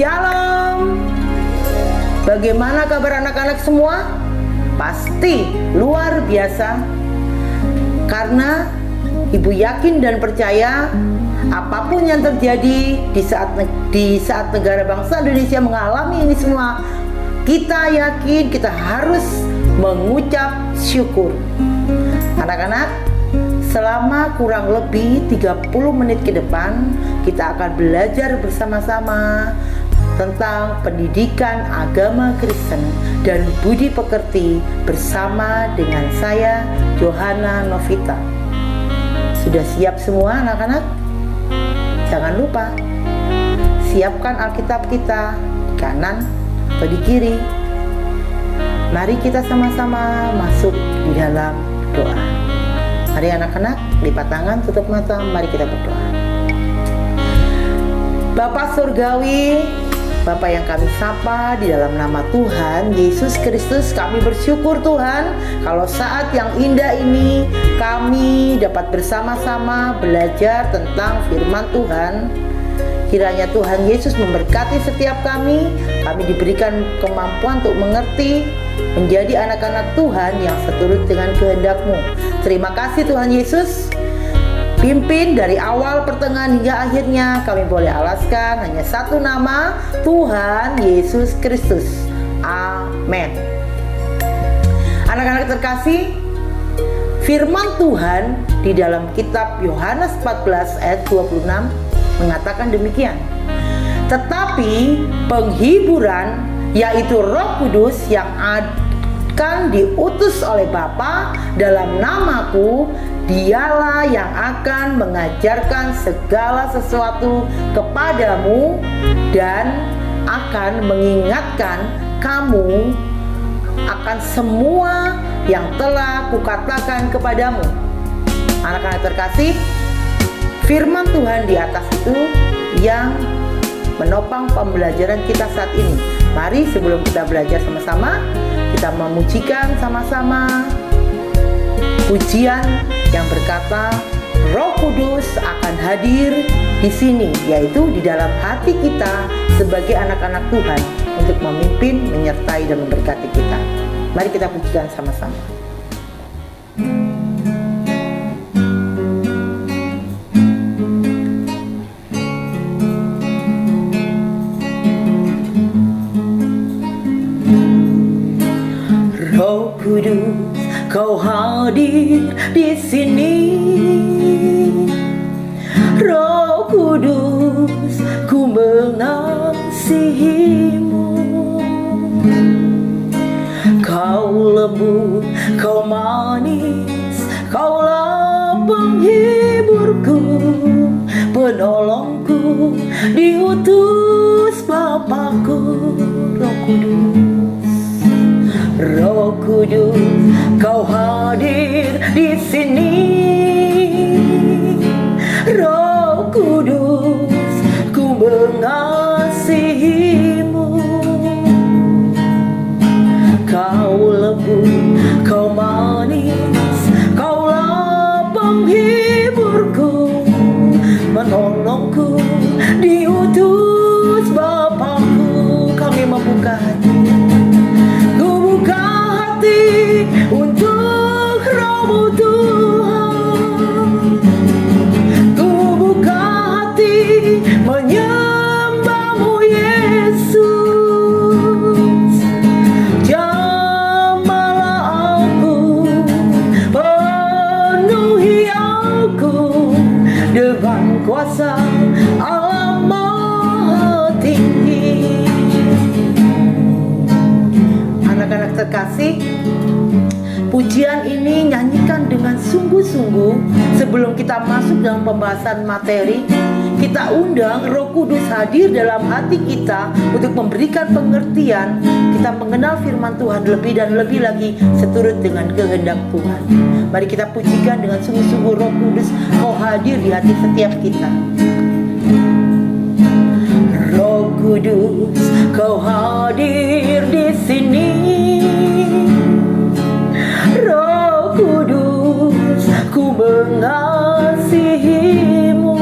Shalom. Bagaimana kabar anak-anak semua? Pasti luar biasa. Karena Ibu yakin dan percaya apapun yang terjadi di saat negara bangsa Indonesia mengalami ini semua, kita yakin kita harus mengucap syukur. Anak-anak, selama kurang lebih 30 menit ke depan kita akan belajar bersama-sama tentang pendidikan agama Kristen dan budi pekerti bersama dengan saya, Johanna Novita. Sudah siap semua anak-anak? Jangan lupa siapkan Alkitab kita di kanan atau di kiri. Mari kita sama-sama masuk di dalam doa. Mari anak-anak, lipat tangan, tutup mata, mari kita berdoa. Bapa Surgawi, Bapa yang kami sapa di dalam nama Tuhan Yesus Kristus, kami bersyukur Tuhan kalau saat yang indah ini kami dapat bersama-sama belajar tentang firman Tuhan. Kiranya Tuhan Yesus memberkati setiap kami diberikan kemampuan untuk mengerti, menjadi anak-anak Tuhan yang seturut dengan kehendak-Mu. Terima kasih Tuhan Yesus. Pimpin dari awal, pertengahan hingga akhirnya. Kami boleh alaskan hanya satu nama, Tuhan Yesus Kristus. Amin. Anak-anak terkasih, firman Tuhan di dalam kitab Yohanes 14 ayat 26 mengatakan demikian. Tetapi penghiburan, yaitu Roh Kudus yang akan diutus oleh Bapa dalam namaku, Dialah yang akan mengajarkan segala sesuatu kepadamu dan akan mengingatkan kamu akan semua yang telah kukatakan kepadamu. Anak-anak terkasih, firman Tuhan di atas itu yang menopang pembelajaran kita saat ini. Mari sebelum kita belajar sama-sama, kita memujikan sama-sama pujian yang berkata Roh Kudus akan hadir di sini, yaitu di dalam hati kita sebagai anak-anak Tuhan untuk memimpin, menyertai dan memberkati kita. Mari kita pujikan sama-sama. Roh Kudus, Kau hadir di sini. Roh Kudus, ku mengasihimu. Kau lembut, kau manis, kaulah penghiburku, penolongku, diutus Bapakku. Roh Kudus, Roh Kudus, Kau hadir di sini. Roh Kudus, ku mengasihimu. Kau lembut, kau manis, kaulah penghiburku, menolongku, diutus Bapakku. Kami membuka hati, ku buka hati untuk Roh-Mu Tuhan. Ku buka hati menyembah-Mu Yesus. Jamahlah aku, penuhi aku dengan kuasa Allah Maha Tinggi. Anak-anak terkasih, pujian ini nyanyikan dengan sungguh-sungguh. Sebelum kita masuk dalam pembahasan materi, kita undang Roh Kudus hadir dalam hati kita untuk memberikan pengertian. Kita mengenal firman Tuhan lebih dan lebih lagi seturut dengan kehendak Tuhan. Mari kita pujikan dengan sungguh-sungguh. Roh Kudus, Kau hadir di hati setiap kita. Roh Kudus, Kau hadir di sini. Roh Kudus, ku mengasihimu.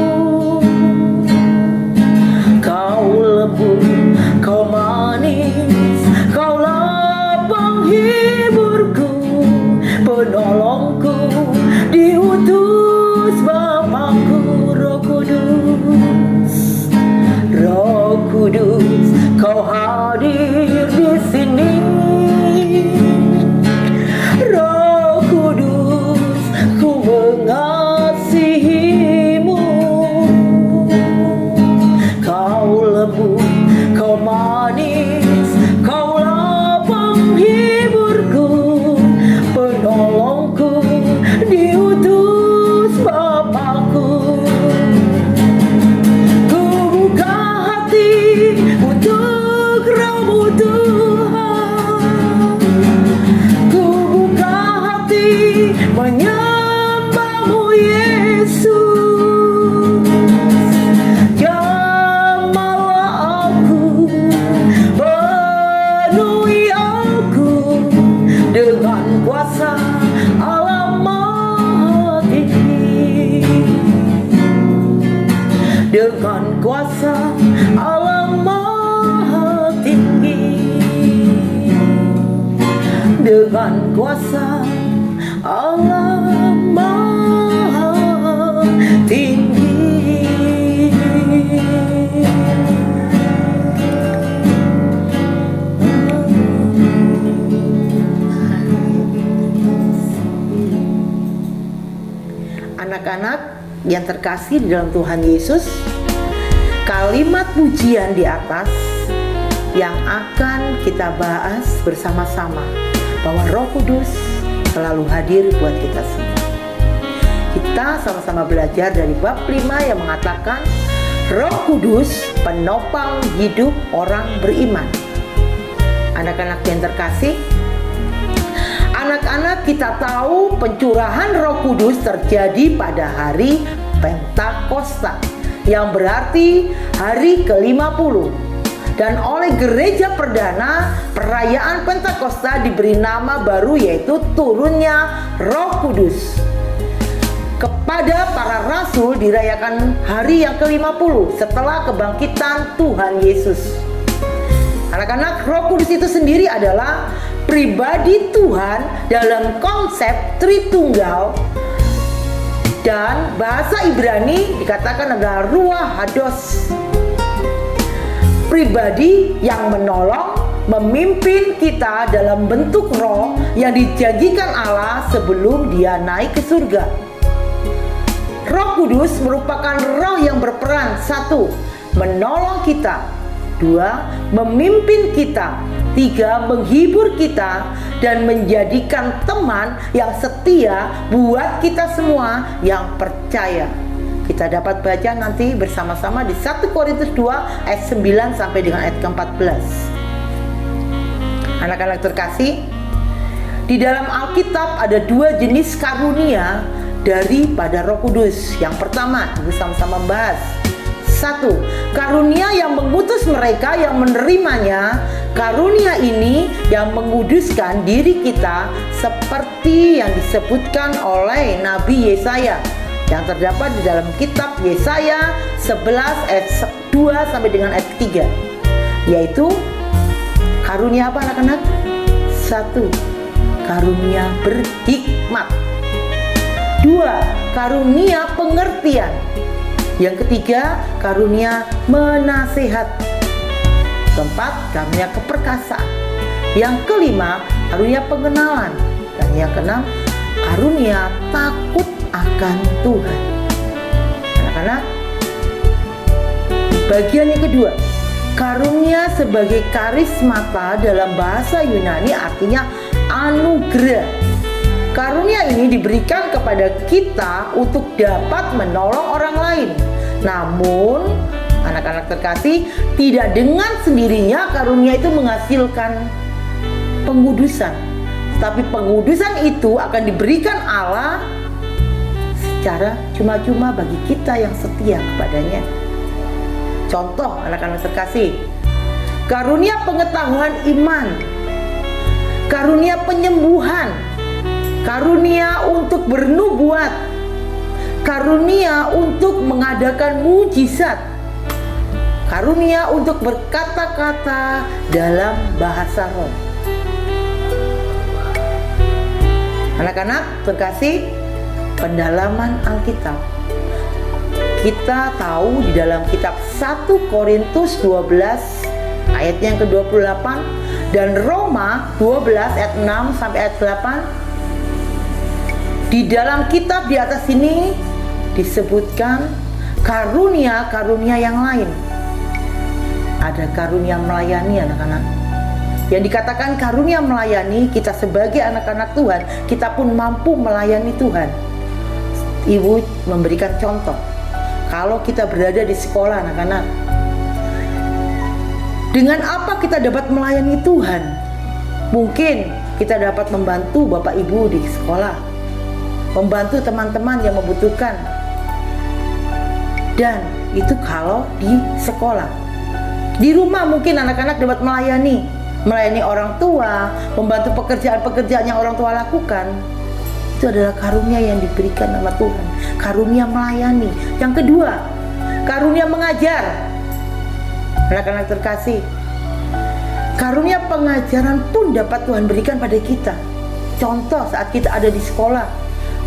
Kau lembut, Kudus, Kau hadir di sini. Roh Kudus, ku mengasihimu. Kau lembut, Kau manis, Kaulah penghiburku, penolongku, diutus Bapakku. Ku buka hati untuk Roh-Mu Tuhan. Ku buka hati menyembah-Mu Yesus. Jamahlah aku, penuhi aku dengan kuasa Allah Maha Tinggi. Dengan kuasa Allah Maha Tinggi. Dengan kuasa Allah Maha Tinggi. Anak-anak yang terkasih di dalam Tuhan Yesus, kalimat pujian di atas yang akan kita bahas bersama-sama, bahwa Roh Kudus selalu hadir buat kita semua. Kita sama-sama belajar dari bab 5 yang mengatakan Roh Kudus penopang hidup orang beriman. Anak-anak yang terkasih, anak-anak, kita tahu pencurahan Roh Kudus terjadi pada hari Pentakosta, yang berarti hari ke-50. Dan oleh gereja perdana, perayaan Pentakosta diberi nama baru, yaitu turunnya Roh Kudus. Kepada para rasul dirayakan hari yang ke-50 setelah kebangkitan Tuhan Yesus. Anak-anak, Roh Kudus itu sendiri adalah pribadi Tuhan dalam konsep Tritunggal, dan bahasa Ibrani dikatakan adalah Ruach Hados. Pribadi yang menolong, memimpin kita dalam bentuk roh yang dijanjikan Allah sebelum Dia naik ke surga. Roh Kudus merupakan roh yang berperan: 1. Menolong kita, 2. Memimpin kita, 3. Menghibur kita dan menjadikan teman yang setia buat kita semua yang percaya. Kita dapat baca nanti bersama-sama di 1 Korintus 2 ayat 9 sampai dengan ayat ke-14. Anak-anak terkasih, di dalam Alkitab ada 2 jenis karunia daripada Roh Kudus. Yang pertama, kita sama-sama bahas. 1. Karunia yang mengutus mereka yang menerimanya. Karunia ini yang menguduskan diri kita seperti yang disebutkan oleh Nabi Yesaya, yang terdapat di dalam kitab Yesaya 11 ayat 2 sampai dengan ayat 3. Yaitu karunia apa, anak-anak? 1. Karunia berhikmat. 2. Karunia pengertian. Yang ketiga, karunia menasihat. 4. Karunia keperkasaan. Yang kelima, karunia pengenalan. Dan yang keenam, karunia takut akan Tuhan. Anak-anak, bagian yang kedua, karunia sebagai karismata dalam bahasa Yunani artinya anugerah. Karunia ini diberikan kepada kita untuk dapat menolong orang lain. Namun, anak-anak terkasih, tidak dengan sendirinya karunia itu menghasilkan pengudusan. Tapi pengudusan itu akan diberikan Allah secara cuma-cuma bagi kita yang setia kepadanya. Contoh, anak-anak terkasih, karunia pengetahuan iman, karunia penyembuhan, karunia untuk bernubuat, karunia untuk mengadakan mujizat, karunia untuk berkata-kata dalam bahasa roh. Anak-anak terkasih, pendalaman Alkitab. Kita tahu di dalam kitab 1 Korintus 12 ayatnya yang ke-28 dan Roma 12 ayat 6 sampai ayat 8. Di dalam kitab di atas ini disebutkan karunia-karunia yang lain. Ada karunia melayani anak-anak. Yang dikatakan karunia melayani, kita sebagai anak-anak Tuhan, kita pun mampu melayani Tuhan. Ibu memberikan contoh. Kalau kita berada di sekolah anak-anak, dengan apa kita dapat melayani Tuhan? Mungkin kita dapat membantu Bapak Ibu di sekolah, membantu teman-teman yang membutuhkan. Dan itu kalau di sekolah. Di rumah mungkin anak-anak dapat melayani orang tua, membantu pekerjaan-pekerjaan yang orang tua lakukan. Itu adalah karunia yang diberikan sama Tuhan. Karunia melayani. Yang kedua, karunia mengajar. Anak-anak terkasih, karunia pengajaran pun dapat Tuhan berikan pada kita. Contoh saat kita ada di sekolah,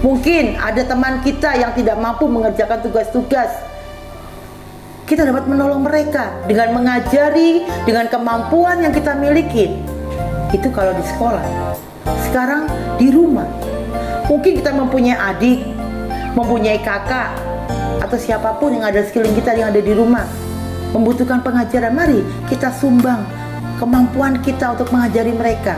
mungkin ada teman kita yang tidak mampu mengerjakan tugas-tugas. Kita dapat menolong mereka dengan mengajari, dengan kemampuan yang kita miliki. Itu kalau di sekolah. Sekarang di rumah, mungkin kita mempunyai adik, mempunyai kakak, atau siapapun yang ada sekeliling kita yang ada di rumah, membutuhkan pengajaran. Mari kita sumbang kemampuan kita untuk mengajari mereka.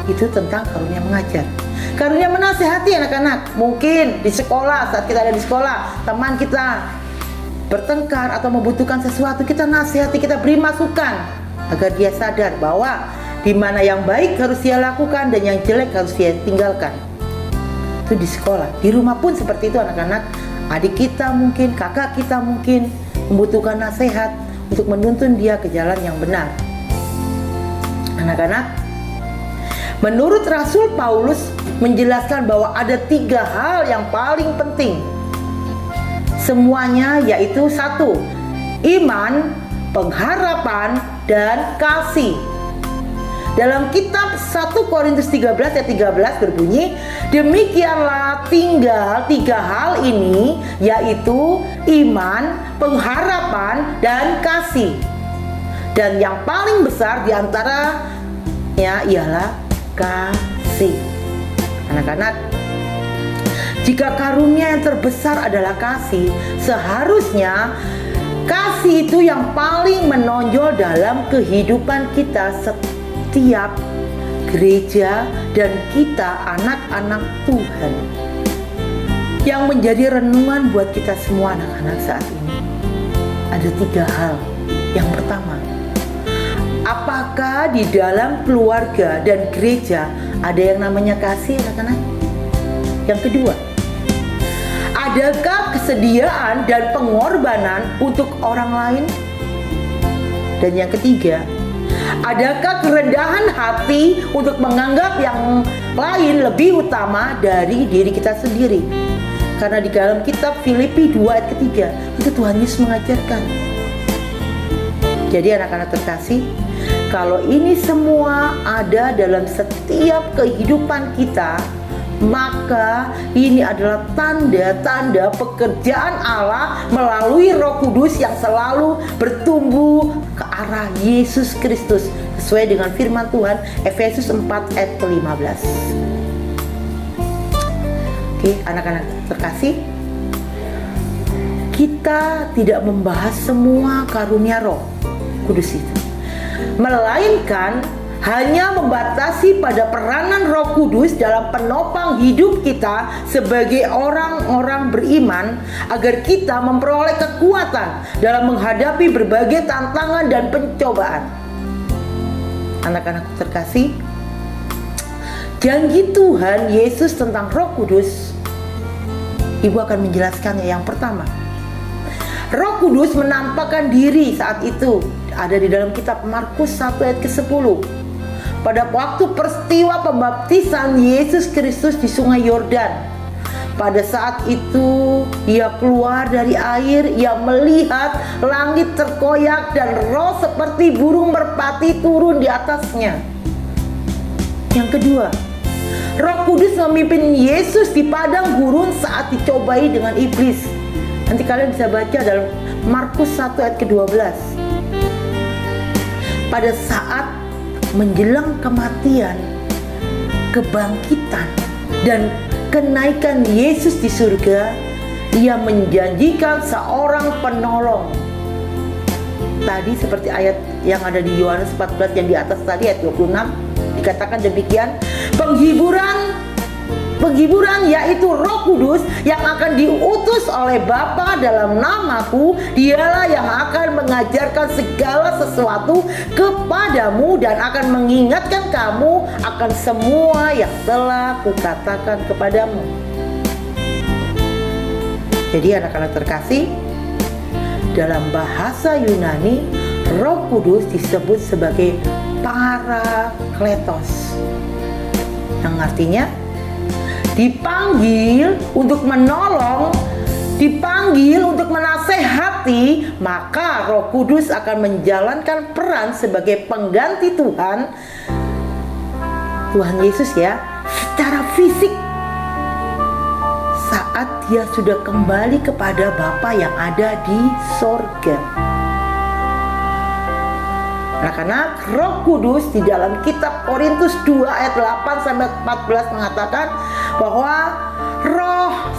Itu tentang karunia mengajar. Karunia menasehati anak-anak. Mungkin di sekolah, saat kita ada di sekolah, teman kita bertengkar atau membutuhkan sesuatu, kita nasihati, kita beri masukan agar dia sadar bahwa di mana yang baik harus dia lakukan dan yang jelek harus dia tinggalkan. Itu di sekolah. Di rumah pun seperti itu anak-anak. Adik kita mungkin, kakak kita mungkin membutuhkan nasihat untuk menuntun dia ke jalan yang benar. Anak-anak, menurut Rasul Paulus menjelaskan bahwa ada 3 hal yang paling penting. Semuanya yaitu 1, iman, pengharapan, dan kasih. Dalam kitab 1 Korintus 13 ayat 13 berbunyi, demikianlah tinggal 3 hal ini, yaitu iman, pengharapan, dan kasih. Dan yang paling besar diantaranya ialah kasih. Anak-anak, jika karunia yang terbesar adalah kasih, seharusnya kasih itu yang paling menonjol dalam kehidupan kita setiap gereja dan kita anak-anak Tuhan. Yang menjadi renungan buat kita semua anak-anak saat ini, ada 3 hal. Yang pertama, apakah di dalam keluarga dan gereja ada yang namanya kasih anak-anak? Yang kedua, adakah kesediaan dan pengorbanan untuk orang lain? Dan yang ketiga, adakah kerendahan hati untuk menganggap yang lain lebih utama dari diri kita sendiri? Karena di dalam kitab Filipi 2 ayat ketiga, itu Tuhan Yesus mengajarkan. Jadi anak-anak terkasih, kalau ini semua ada dalam setiap kehidupan kita, maka ini adalah tanda-tanda pekerjaan Allah melalui Roh Kudus yang selalu bertumbuh ke arah Yesus Kristus sesuai dengan firman Tuhan Efesus 4 ayat ke-15. Oke, anak-anak terkasih, kita tidak membahas semua karunia Roh Kudus itu, melainkan hanya membatasi pada peranan Roh Kudus dalam penopang hidup kita sebagai orang-orang beriman, agar kita memperoleh kekuatan dalam menghadapi berbagai tantangan dan pencobaan. Anak-anak terkasih, janji Tuhan Yesus tentang Roh Kudus, Ibu akan menjelaskannya. Yang pertama, Roh Kudus menampakkan diri saat itu ada di dalam kitab Markus 1 ayat ke-10. Pada waktu peristiwa pembaptisan Yesus Kristus di Sungai Yordan, pada saat itu ia keluar dari air, ia melihat langit terkoyak dan roh seperti burung merpati turun di atasnya. Yang kedua, Roh Kudus memimpin Yesus di padang gurun saat dicobai dengan iblis. Nanti kalian bisa baca dalam Markus 1 ayat ke-12. Pada saat menjelang kematian, kebangkitan, dan kenaikan Yesus di surga, Ia menjanjikan seorang penolong. Tadi seperti ayat yang ada di Yohanes 14 yang di atas tadi, ayat 26, dikatakan demikian, penghiburan yaitu Roh Kudus yang akan diutus oleh Bapa dalam namaku, dialah yang akan mengajarkan segala sesuatu kepadamu dan akan mengingatkan kamu akan semua yang telah kukatakan kepadamu. Jadi anak-anak terkasih, dalam bahasa Yunani, Roh Kudus disebut sebagai Parakletos, yang artinya dipanggil untuk menolong, dipanggil untuk menasehati. Maka Roh Kudus akan menjalankan peran sebagai pengganti Tuhan Yesus ya, secara fisik saat Dia sudah kembali kepada Bapa yang ada di sorga. Anak-anak, Roh Kudus di dalam kitab Korintus 2 ayat 8 sampai 14 mengatakan bahwa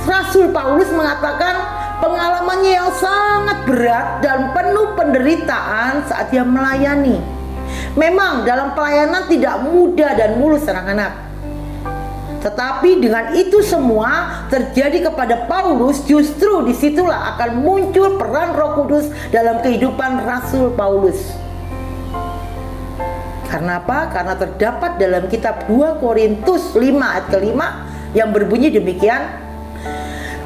Rasul Paulus mengatakan pengalamannya yang sangat berat dan penuh penderitaan saat dia melayani. Memang dalam pelayanan tidak mudah dan mulus anak-anak. Tetapi dengan itu semua terjadi kepada Paulus, justru disitulah akan muncul peran Roh Kudus dalam kehidupan Rasul Paulus. Karena apa? Karena terdapat dalam kitab 2 Korintus 5 ayat ke-5 yang berbunyi demikian,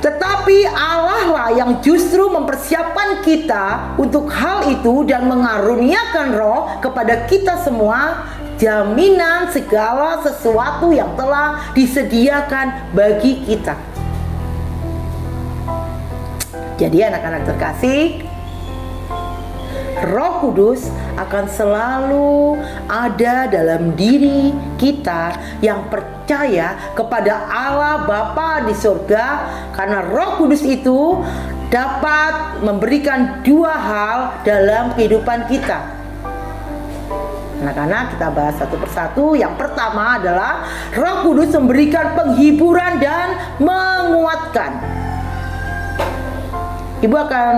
tetapi Allah lah yang justru mempersiapkan kita untuk hal itu dan mengaruniakan Roh kepada kita semua, jaminan segala sesuatu yang telah disediakan bagi kita. Jadi anak-anak terkasih, Roh Kudus akan selalu ada dalam diri kita yang percaya kepada Allah Bapa di surga, karena Roh Kudus itu dapat memberikan dua hal dalam kehidupan kita. Anak-anak, kita bahas satu persatu. Yang pertama adalah Roh Kudus memberikan penghiburan dan menguatkan. Ibu akan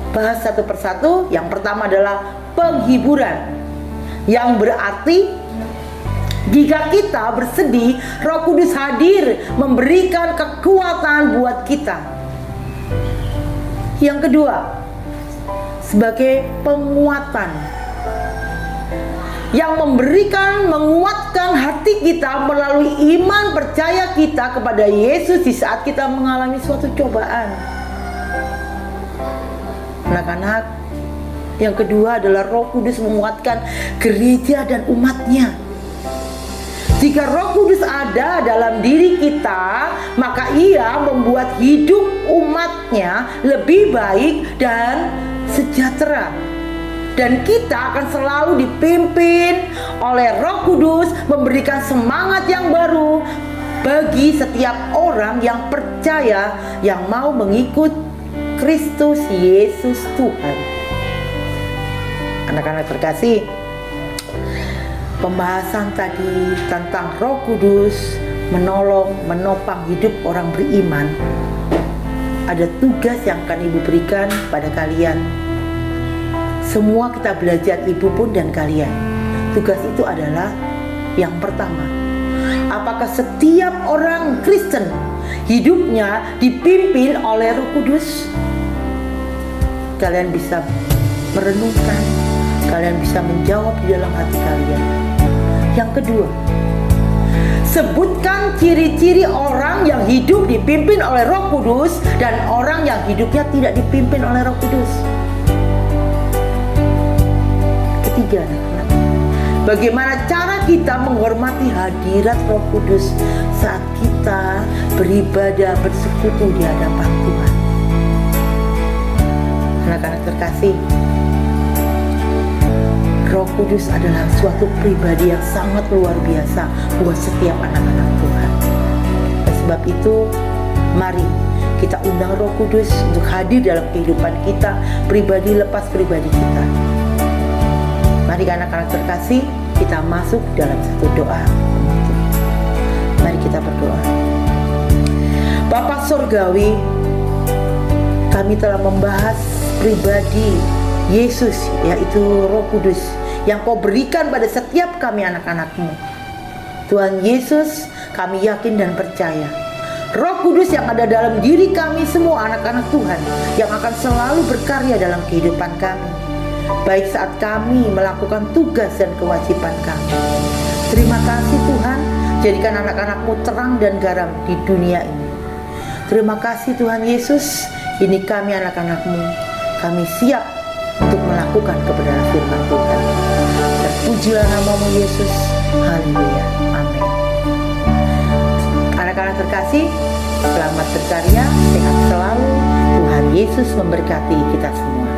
bahas satu persatu. Yang pertama adalah penghiburan, yang berarti jika kita bersedih, Roh Kudus hadir memberikan kekuatan buat kita. Yang kedua, sebagai penguatan, yang menguatkan hati kita melalui iman percaya kita kepada Yesus di saat kita mengalami suatu cobaan. Anak-anak, yang kedua adalah Roh Kudus menguatkan gereja dan umatnya. Jika Roh Kudus ada dalam diri kita, maka Ia membuat hidup umatnya lebih baik dan sejahtera. Dan kita akan selalu dipimpin oleh Roh Kudus, memberikan semangat yang baru bagi setiap orang yang percaya, yang mau mengikut Kristus Yesus Tuhan. Anak-anak terkasih, pembahasan tadi tentang Roh Kudus menolong, menopang hidup orang beriman. Ada tugas yang akan Ibu berikan pada kalian. Semua kita belajar, Ibu pun dan kalian. Tugas itu adalah yang pertama, apakah setiap orang Kristen hidupnya dipimpin oleh Roh Kudus? Kalian bisa merenungkan, kalian bisa menjawab di dalam hati kalian. Yang kedua, sebutkan ciri-ciri orang yang hidup dipimpin oleh Roh Kudus dan orang yang hidupnya tidak dipimpin oleh Roh Kudus. Ketiga, bagaimana cara kita menghormati hadirat Roh Kudus saat kita beribadah, bersekutu di hadapan Tuhan. Anak-anak terkasih, Roh Kudus adalah suatu pribadi yang sangat luar biasa buat setiap anak-anak Tuhan. Dan sebab itu, mari kita undang Roh Kudus untuk hadir dalam kehidupan kita, pribadi lepas pribadi kita. Mari anak-anak terkasih, kita masuk dalam satu doa. Mari kita berdoa. Bapa Surgawi, kami telah membahas pribadi Yesus, yaitu Roh Kudus yang Kau berikan pada setiap kami anak-anak-Mu. Tuhan Yesus, kami yakin dan percaya Roh Kudus yang ada dalam diri kami semua anak-anak Tuhan yang akan selalu berkarya dalam kehidupan kami, baik saat kami melakukan tugas dan kewajiban kami. Terima kasih Tuhan, jadikan anak-anak-Mu terang dan garam di dunia ini. Terima kasih Tuhan Yesus, ini kami anak-anak-Mu, kami siap untuk melakukan kebenaran firman Tuhan. Terpujilah nama-Mu Yesus, haleluya, amin. Anak-anak terkasih, selamat berkarya, sehat selalu, Tuhan Yesus memberkati kita semua.